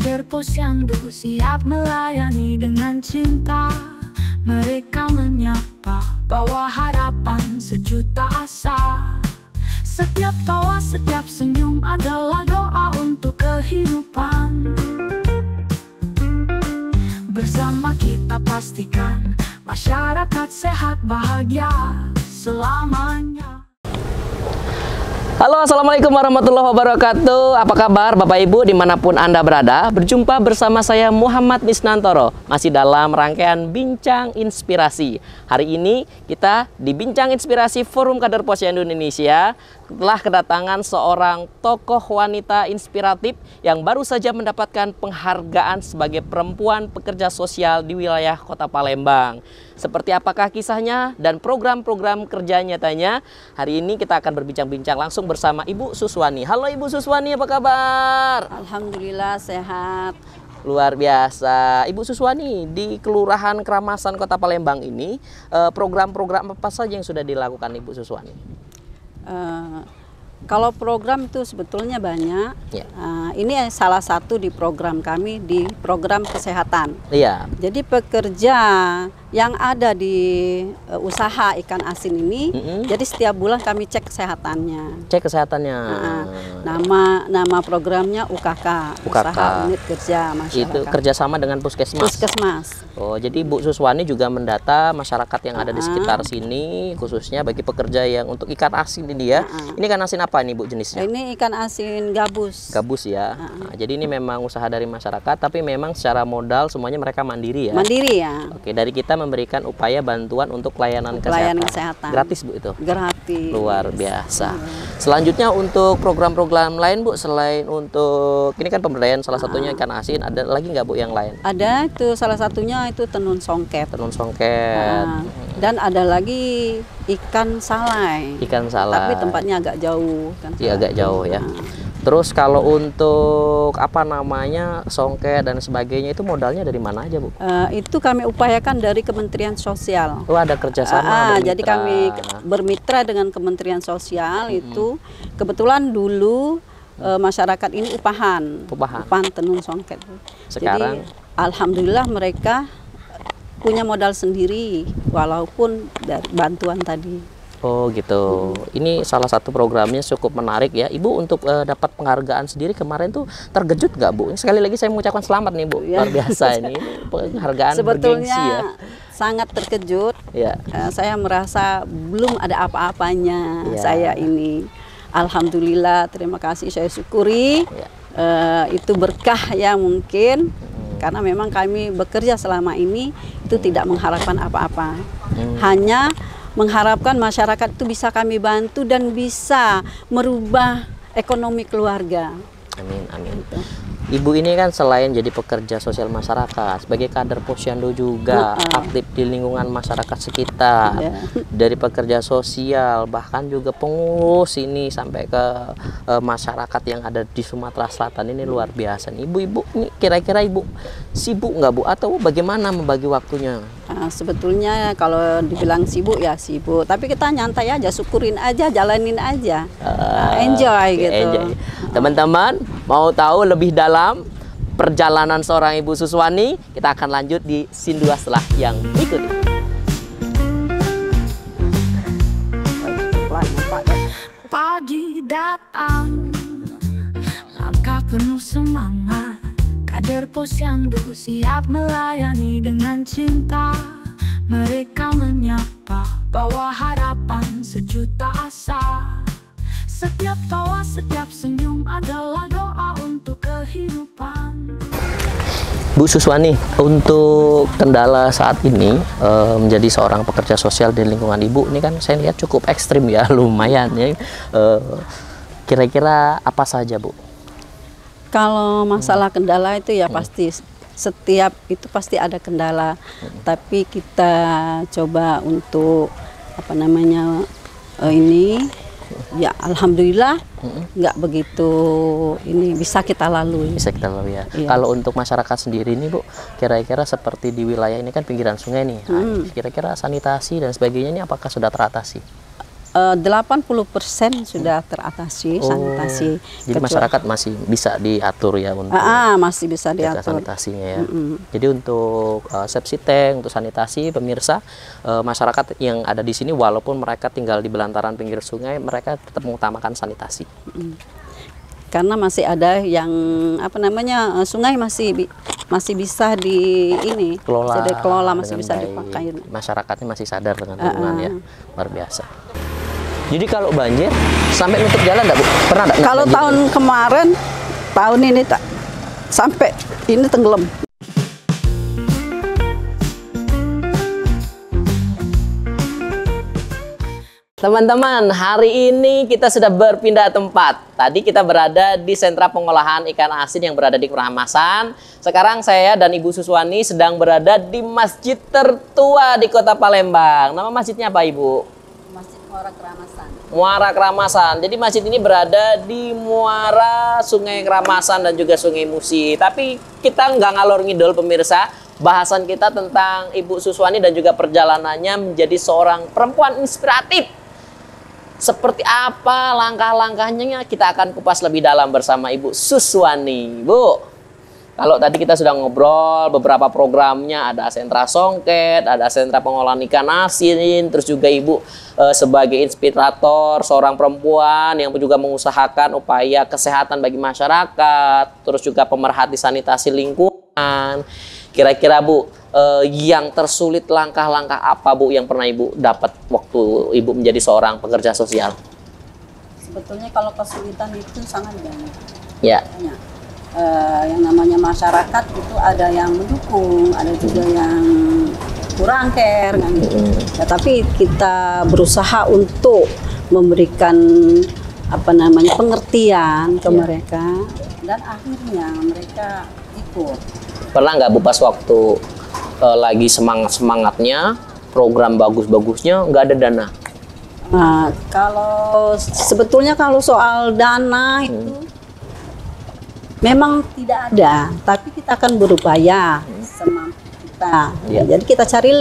Kader Posyandu siap melayani dengan cinta. Mereka menyapa bawa harapan sejuta asa. Setiap tawa, setiap senyum adalah doa untuk kehidupan. Bersama kita pastikan masyarakat sehat bahagia selamanya. Halo, assalamualaikum warahmatullahi wabarakatuh. Apa kabar Bapak Ibu dimanapun Anda berada? Berjumpa bersama saya Muhammad Misnantoro, masih dalam rangkaian Bincang Inspirasi. Hari ini kita di Bincang Inspirasi Forum Kader Posyandu Indonesia telah kedatangan seorang tokoh wanita inspiratif yang baru saja mendapatkan penghargaan sebagai perempuan pekerja sosial di wilayah Kota Palembang. Seperti apakah kisahnya dan program-program kerja nyatanya? Hari ini kita akan berbincang-bincang langsung bersama Ibu Suswani. Halo Ibu Suswani, apa kabar? Alhamdulillah sehat. Luar biasa. Ibu Suswani, di Kelurahan Keramasan Kota Palembang ini program-program apa saja yang sudah dilakukan Ibu Suswani? Kalau program itu sebetulnya banyak. Ya. Ini salah satu di program kami, di program kesehatan. Iya. Jadi pekerja yang ada di usaha ikan asin ini, jadi setiap bulan kami cek kesehatannya. Cek kesehatannya. Nama programnya UKK, Usaha Unit Kerja Masyarakat. Itu kerjasama dengan Puskesmas. Puskesmas. Oh, jadi Bu Suswani juga mendata masyarakat yang ada di sekitar sini, khususnya bagi pekerja yang untuk ikan asin ini ya. Ini ikan asin apa nih Bu jenisnya? Ini ikan asin gabus. Gabus ya. Nah, jadi ini memang usaha dari masyarakat, tapi memang secara modal semuanya mereka mandiri ya. Mandiri ya. Oke, dari kita memberikan upaya bantuan untuk pelayanan kesehatan. Gratis Bu itu? Gratis. Luar biasa. Selanjutnya untuk program-program lain Bu, selain untuk ini kan pemberdayaan salah satunya ikan asin, ada lagi nggak Bu yang lain? Ada, itu salah satunya itu tenun songket. Tenun songket. Dan ada lagi ikan salai. Ikan salai. Tapi tempatnya agak jauh kan. Iya, agak jauh ya. Terus kalau untuk apa namanya songket dan sebagainya itu modalnya dari mana aja Bu? Itu kami upayakan dari Kementerian Sosial. Oh, ada kerjasama. Jadi kami bermitra dengan Kementerian Sosial itu. Kebetulan dulu masyarakat ini upahan tenun songket. Sekarang jadi, alhamdulillah mereka punya modal sendiri walaupun dari bantuan tadi. Oh gitu. Ini salah satu programnya cukup menarik ya. Ibu untuk dapat penghargaan sendiri kemarin tuh terkejut nggak Bu? Sekali lagi saya mengucapkan selamat nih Bu. Luar biasa ini penghargaan sebetulnya bergengsi ya. Sangat terkejut. Ya. Saya merasa belum ada apa-apanya saya ini. Alhamdulillah, terima kasih, saya syukuri. Itu berkah ya mungkin. Karena memang kami bekerja selama ini itu tidak mengharapkan apa-apa. Hanya mengharapkan masyarakat itu bisa kami bantu dan bisa merubah ekonomi keluarga. Amin, amin. Ibu ini kan selain jadi pekerja sosial masyarakat, sebagai kader Posyandu juga aktif di lingkungan masyarakat sekitar. Dari pekerja sosial, bahkan juga pengurus ini sampai ke masyarakat yang ada di Sumatera Selatan ini luar biasa. Ibu-ibu ini kira-kira Ibu sibuk nggak Bu? Atau bagaimana membagi waktunya? Sebetulnya kalau dibilang sibuk ya sibuk, tapi kita nyantai aja, syukurin aja, jalanin aja, enjoy gitu. Teman-teman mau tahu lebih dalam perjalanan seorang Ibu Suswani, kita akan lanjut di scene 2 setelah yang berikut ini. Pagi datang, langkah penuh semangat. Kader Posyandu siap melayani dengan cinta. Mereka menyapa bawa harapan sejuta asa. Setiap tawa, setiap senyum adalah doa untuk kehidupan. Bu Suswani, untuk kendala saat ini menjadi seorang pekerja sosial di lingkungan Ibu ini kan saya lihat cukup ekstrim ya, lumayan ya. Kira-kira apa saja Bu? Kalau masalah kendala itu ya pasti setiap itu pasti ada kendala. Tapi kita coba untuk apa namanya ini ya alhamdulillah nggak begitu ini bisa kita lalui. Bisa kita lalui ya. Iya. Kalau untuk masyarakat sendiri nih Bu, kira-kira seperti di wilayah ini kan pinggiran sungai nih. Kira-kira sanitasi dan sebagainya ini apakah sudah teratasi? 80% sudah teratasi sanitasi. Jadi masyarakat masih bisa diatur ya untuk masih bisa diatur sanitasinya ya. Jadi untuk septic tank, untuk sanitasi pemirsa, masyarakat yang ada di sini walaupun mereka tinggal di belantaran pinggir sungai, mereka tetap mengutamakan sanitasi. Karena masih ada yang sungai masih bisa dikelola, masih bisa dipakai. Masyarakatnya masih sadar dengan lingkungan ya, luar biasa. Jadi kalau banjir sampai nutup jalan enggak Bu? Pernah enggak? Kalau tahun kemarin, tahun ini tak sampai ini tenggelam. Teman-teman, hari ini kita sudah berpindah tempat. Tadi kita berada di sentra pengolahan ikan asin yang berada di Keramasan. Sekarang saya dan Ibu Suswani sedang berada di masjid tertua di Kota Palembang. Nama masjidnya apa, Ibu? Masjid Muara Keramasan. Muara Keramasan. Jadi masjid ini berada di muara Sungai Keramasan dan juga Sungai Musi. Tapi kita nggak ngalor ngidol pemirsa. Bahasan kita tentang Ibu Suswani dan juga perjalanannya menjadi seorang perempuan inspiratif. Seperti apa langkah-langkahnya kita akan kupas lebih dalam bersama Ibu Suswani. Bu, kalau tadi kita sudah ngobrol beberapa programnya, ada sentra songket, ada sentra pengolahan ikan asin, terus juga Ibu sebagai inspirator, seorang perempuan yang juga mengusahakan upaya kesehatan bagi masyarakat, terus juga pemerhati sanitasi lingkungan. Kira-kira Bu, yang tersulit langkah-langkah apa Bu yang pernah Ibu dapat waktu Ibu menjadi seorang pekerja sosial? Sebetulnya kalau kesulitan itu sangat banyak. Ya. Banyak. Yang namanya masyarakat itu ada yang mendukung, ada juga yang kurang care kan gitu. Ya, tapi kita berusaha untuk memberikan pengertian ke mereka dan akhirnya mereka ikut. Pernah nggak Bu pas waktu lagi semangat-semangatnya, program bagus-bagusnya nggak ada dana? Nah, kalau sebetulnya kalau soal dana itu memang tidak ada, tapi kita akan berupaya semampu kita. Ya, jadi kita cari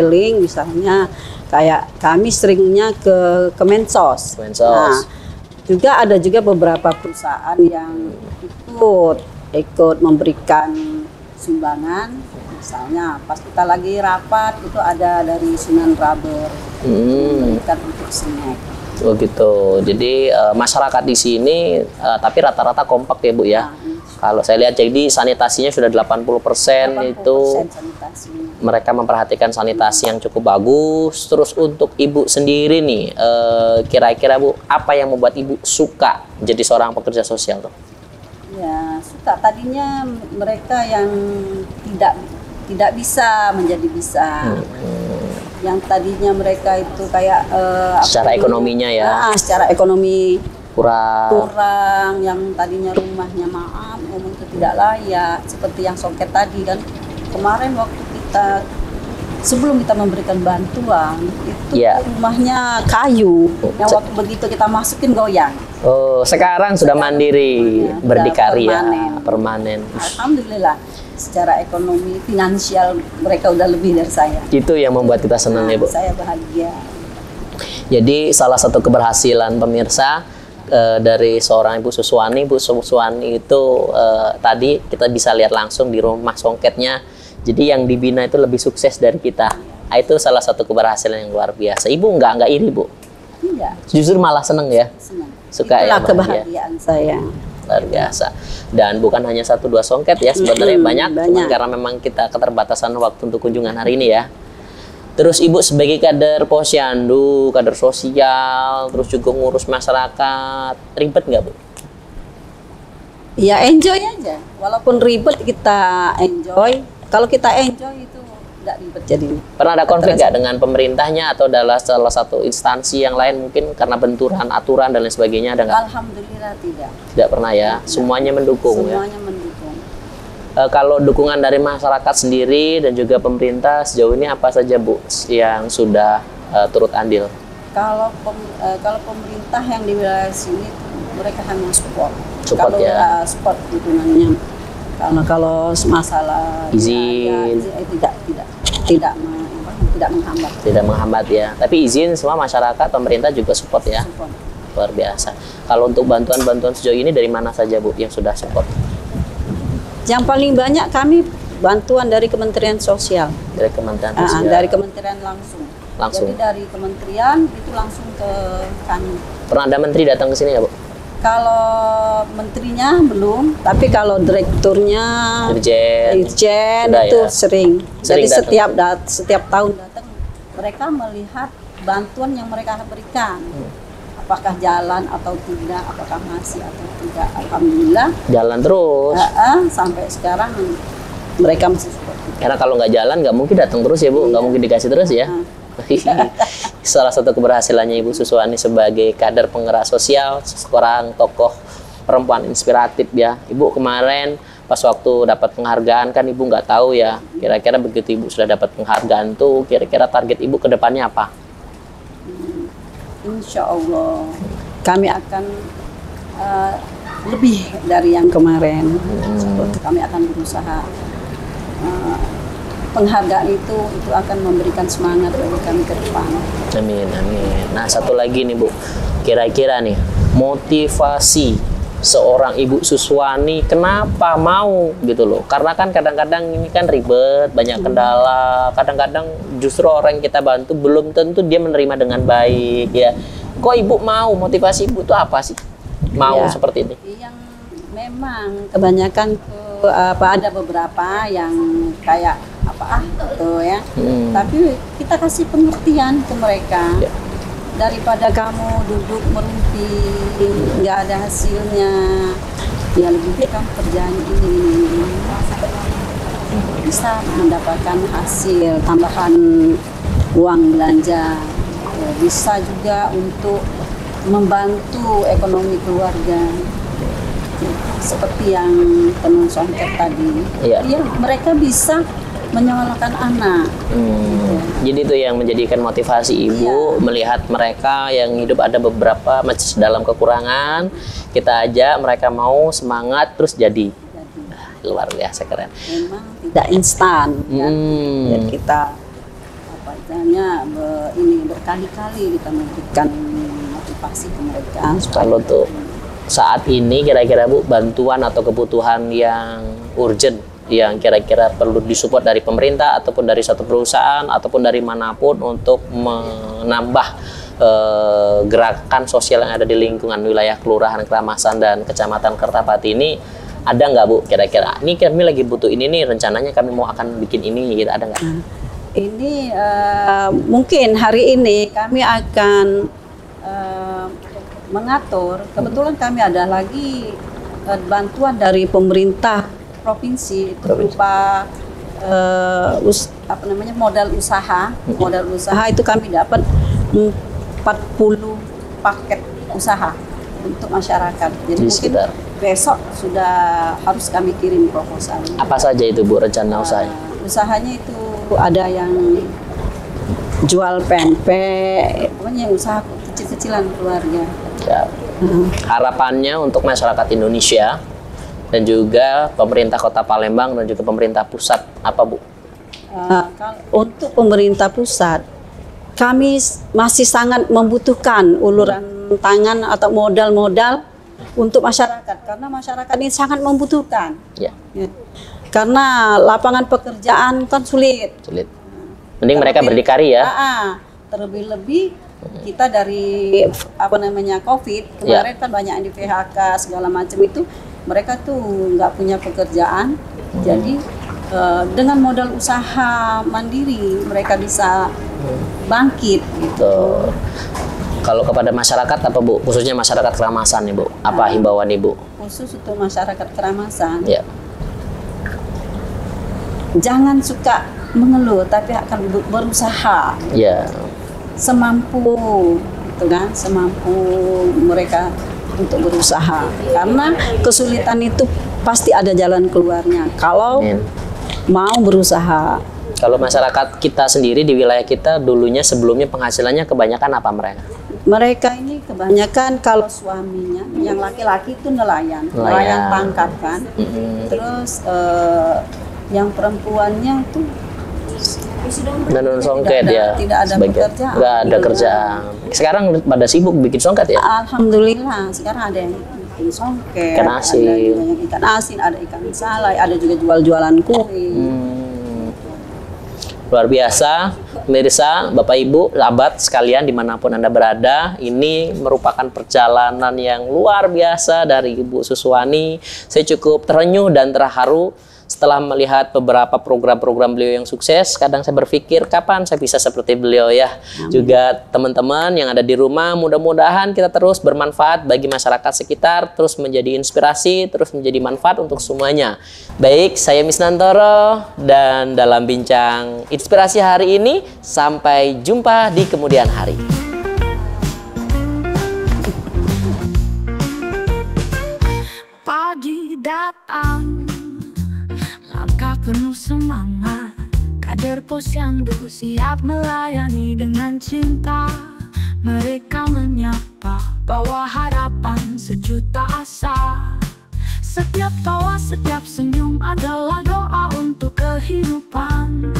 link misalnya kayak kami seringnya ke Kemensos. Nah, ada juga beberapa perusahaan yang ikut memberikan sumbangan. Misalnya pas kita lagi rapat itu ada dari Sunan Rubber memberikan untuk snack. Oh gitu. Jadi masyarakat di sini tapi rata-rata kompak ya Bu ya. Kalau saya lihat jadi sanitasinya sudah 80% itu mereka memperhatikan sanitasi yang cukup bagus. Terus untuk Ibu sendiri nih kira-kira Bu apa yang membuat Ibu suka jadi seorang pekerja sosial tuh? Ya, suka. Tadinya mereka yang tidak bisa menjadi bisa. Yang tadinya mereka itu kayak secara ekonominya ya. Secara ekonomi kurang, yang tadinya rumahnya ngomong itu tidak layak, seperti yang songket tadi kan. Kemarin waktu sebelum kita memberikan bantuan itu rumahnya kayu, yang waktu begitu kita masukin goyang. Oh, sekarang sudah mandiri, berdikari permanen. Alhamdulillah, secara ekonomi, finansial mereka udah lebih dari saya. Itu yang membuat kita senang ya Bu. Saya bahagia. Jadi salah satu keberhasilan pemirsa dari seorang Ibu Suswani itu tadi kita bisa lihat langsung di rumah songketnya. Jadi yang dibina itu lebih sukses dari kita. Itu salah satu keberhasilan yang luar biasa. Ibu nggak iri Bu? Tidak. Justru malah seneng ya? Senang. Suka itulah ya kebahagiaan saya. Luar biasa. Dan bukan hanya 1-2 songket ya, sebenarnya banyak. Karena memang kita keterbatasan waktu untuk kunjungan hari ini ya. Terus Ibu sebagai kader Posyandu, kader sosial, terus juga ngurus masyarakat, ribet nggak Bu? Ya enjoy aja. Walaupun ribet kita enjoy. Kalau kita enjoy itu nggak ribet jadinya. Pernah ada konflik nggak dengan pemerintahnya atau adalah salah satu instansi yang lain mungkin karena benturan aturan dan lain sebagainya ada nggak? Alhamdulillah tidak. Tidak pernah ya. Tidak. Semuanya mendukung ya. Semuanya mendukung. Kalau dukungan dari masyarakat sendiri dan juga pemerintah sejauh ini apa saja Bu yang sudah turut andil? Kalau pemerintah yang di wilayah sini mereka hanya support kalau ya. Support dukungannya. Karena kalau masalah izin tidak tidak menghambat. Tidak menghambat ya. Tapi izin semua masyarakat, pemerintah juga support ya. Support. Luar biasa. Kalau untuk bantuan-bantuan sejauh ini dari mana saja Bu yang sudah support? Yang paling banyak kami bantuan dari Kementerian Sosial. Dari Kementerian Sosial. Dari Kementerian langsung. Langsung. Jadi dari Kementerian itu langsung ke kami. Pernah ada menteri datang ke sini ya Bu? Kalau menterinya belum, tapi kalau direkturnya, Dirjen Sudah itu ya? sering. Sering Jadi datang. setiap tahun datang, mereka melihat bantuan yang mereka berikan. Apakah jalan atau tidak, apakah masih atau tidak. Alhamdulillah. Jalan terus. Sampai sekarang mereka masih support. Karena kalau nggak jalan nggak mungkin datang terus ya Bu, nggak mungkin dikasih terus ya. Salah satu keberhasilannya Ibu Suswani sebagai kader penggerak sosial, seorang tokoh perempuan inspiratif ya. Ibu kemarin pas waktu dapat penghargaan kan Ibu nggak tahu ya, kira-kira begitu Ibu sudah dapat penghargaan tuh, kira-kira target Ibu ke depannya apa? Insya Allah kami akan lebih dari yang kemarin. Kami akan berusaha. Penghargaan itu akan memberikan semangat bagi kami ke depan. Amin, amin. Nah, satu lagi nih Bu, kira-kira nih motivasi seorang Ibu Suswani kenapa mau gitu loh? Karena kan kadang-kadang ini kan ribet, banyak kendala. Kadang-kadang justru orang yang kita bantu belum tentu dia menerima dengan baik ya. Kok Ibu mau? Motivasi Ibu itu apa sih? Mau seperti ini? Yang memang kebanyakan ada beberapa yang kayak gitu ya. Tapi kita kasih pengertian ke mereka. Daripada kamu duduk merumpi nggak ada hasilnya, ya lebih baik kamu kerjaan ini bisa mendapatkan hasil tambahan uang belanja. Bisa juga untuk membantu ekonomi keluarga. Seperti yang tenun songket tadi, ya mereka bisa menyekolahkan anak. Jadi itu yang menjadikan motivasi Ibu melihat mereka yang hidup ada beberapa masih dalam kekurangan, kita ajak mereka mau semangat terus jadi. Luar biasa keren. Memang tidak instan. Dan kita ini berkali-kali kita memberikan motivasi ke mereka. Kalau tuh saat ini kira-kira Bu bantuan atau kebutuhan yang urgent yang kira-kira perlu disupport dari pemerintah ataupun dari satu perusahaan ataupun dari manapun untuk menambah gerakan sosial yang ada di lingkungan wilayah Kelurahan Keramasan dan Kecamatan Kertapati ini ada nggak Bu kira-kira? Ini kami lagi butuh ini nih, rencananya kami mau akan bikin ini gitu, ada nggak? Ini mungkin hari ini kami akan mengatur, kebetulan kami ada lagi bantuan dari pemerintah provinsi itu berupa modal usaha. Modal usaha itu kami dapat 40 paket usaha untuk masyarakat. Jadi mungkin besok sudah harus kami kirim proposal. Apa saja itu Bu rencana usahanya? Usahanya itu ada yang jual pempek, pokoknya usaha kecil-kecilan keluarga. Ya. Harapannya untuk masyarakat Indonesia dan juga pemerintah Kota Palembang dan juga pemerintah pusat apa Bu? Untuk pemerintah pusat, kami masih sangat membutuhkan uluran tangan atau modal-modal untuk masyarakat karena masyarakat ini sangat membutuhkan. Ya. Karena lapangan pekerjaan kan sulit. Mending mereka berdikari ya. Terlebih-lebih kita dari COVID kemarin kan banyak yang di PHK segala macam itu, mereka tuh nggak punya pekerjaan. Jadi dengan modal usaha mandiri mereka bisa bangkit gitu. Kalau kepada masyarakat apa Bu? Khususnya masyarakat Keramasan nih Bu. Apa himbauan Ibu? Khusus untuk masyarakat Keramasan. Ya. Jangan suka mengeluh tapi akan berusaha. Ya. Semampu, gitu kan? Semampu mereka untuk berusaha. Karena kesulitan itu pasti ada jalan keluarnya. Kalau mau berusaha. Kalau masyarakat kita sendiri di wilayah kita dulunya sebelumnya penghasilannya kebanyakan apa mereka? Mereka ini kebanyakan kalau suaminya yang laki-laki itu nelayan pangkat kan. Terus yang perempuannya tuh sudah menenun songket ya. Tidak ada pekerjaan. Nggak ada kerjaan. Sekarang pada sibuk bikin songket ya? Alhamdulillah, sekarang ada yang bikin songket, ikan asin. ada juga yang ikan asin, ada ikan salai, ada juga jual-jualan kue. Luar biasa, pemirsa, Bapak Ibu, sahabat sekalian dimanapun Anda berada, ini merupakan perjalanan yang luar biasa dari Ibu Suswani. Saya cukup terenyuh dan terharu setelah melihat beberapa program-program beliau yang sukses. Kadang saya berpikir, kapan saya bisa seperti beliau ya. Juga teman-teman yang ada di rumah, mudah-mudahan kita terus bermanfaat bagi masyarakat sekitar, terus menjadi inspirasi, terus menjadi manfaat untuk semuanya. Baik, saya Misnantoro, dan dalam bincang inspirasi hari ini, sampai jumpa di kemudian hari. Pagi datang, langkah penuh semangat, kader posyandu siap melayani dengan cinta. Mereka menyapa, bawa harapan sejuta asa. Setiap tawa, setiap senyum adalah doa untuk kehidupan.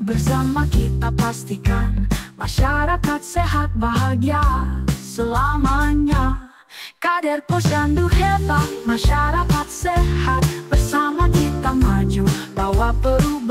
Bersama kita pastikan masyarakat sehat bahagia selamanya. Kader posyandu hebat, masyarakat sehat, bersama kita maju, bawa perubahan.